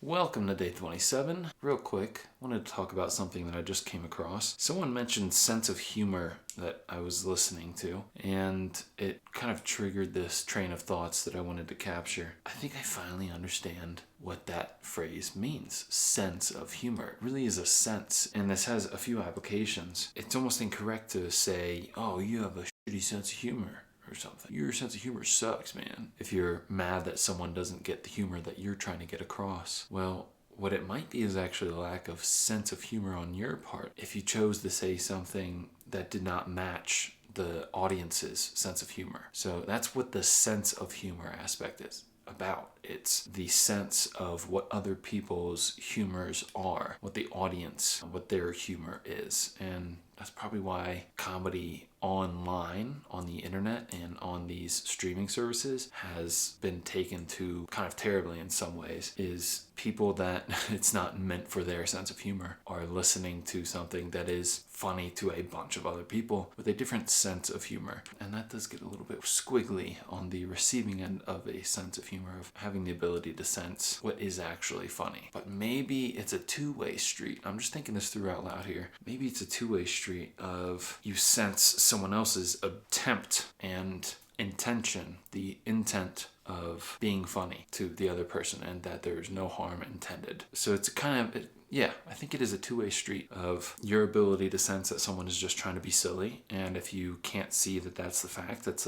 Welcome to day 27. Real quick, I wanted to talk about something that I just came across. Someone mentioned sense of humor that I was listening to, and it kind of triggered this train of thoughts that I wanted to capture. I think I finally understand what that phrase means. Sense of humor. It really is a sense, and this has a few applications. It's almost incorrect to say, oh, you have a shitty sense of humor or something. Your sense of humor sucks, man. If you're mad that someone doesn't get the humor that you're trying to get across. Well, what it might be is actually a lack of sense of humor on your part. If you chose to say something that did not match the audience's sense of humor. So that's what the sense of humor aspect is about. It's the sense of what other people's humors are, what the audience, what their humor is. And that's probably why comedy online, on the internet, and on these streaming services has been taken to kind of terribly in some ways, is people that it's not meant for their sense of humor are listening to something that is funny to a bunch of other people with a different sense of humor. And that does get a little bit squiggly on the receiving end of a sense of humor, of having the ability to sense what is actually funny. But maybe it's a two-way street. I'm just thinking this through out loud here. Maybe it's a two-way street of you sense someone else's attempt and intention, the intent of being funny to the other person, and that there's no harm intended. So it's kind of, I think it is a two-way street of your ability to sense that someone is just trying to be silly, and if you can't see that that's the fact, it's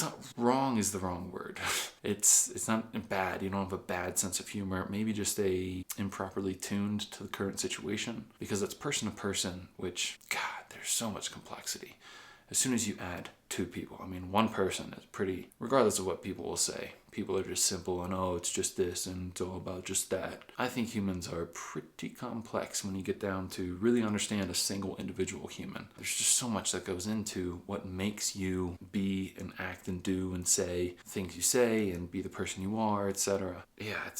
not wrong is the wrong word. It's not bad. You don't have a bad sense of humor. Maybe just a improperly tuned to the current situation, because it's person to person, which, God, there's so much complexity. As soon as you add two people, I mean, one person is pretty, regardless of what people will say, people are just simple and, oh, it's just this and it's all about just that. I think humans are pretty complex when you get down to really understand a single individual human. There's just so much that goes into what makes you be and act and do and say things you say and be the person you are, etc. Yeah,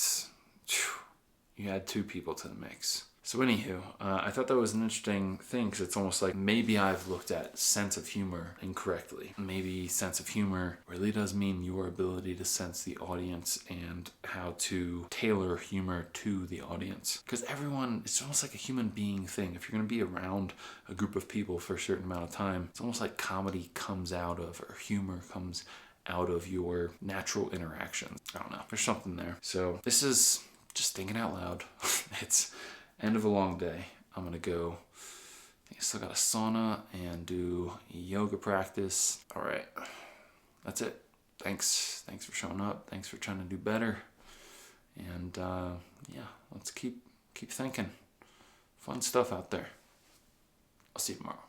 you add two people to the mix. So anywho, I thought that was an interesting thing, because it's almost like maybe I've looked at sense of humor incorrectly. Maybe sense of humor really does mean your ability to sense the audience and how to tailor humor to the audience. Because everyone, it's almost like a human being thing. If you're going to be around a group of people for a certain amount of time, it's almost like comedy comes out of, or humor comes out of your natural interactions. I don't know. There's something there. So this is just thinking out loud. It's end of a long day. I'm gonna go, I think I still got a sauna and do yoga practice. All right, that's it. Thanks for showing up. Thanks for trying to do better. And let's keep thinking. Fun stuff out there. I'll see you tomorrow.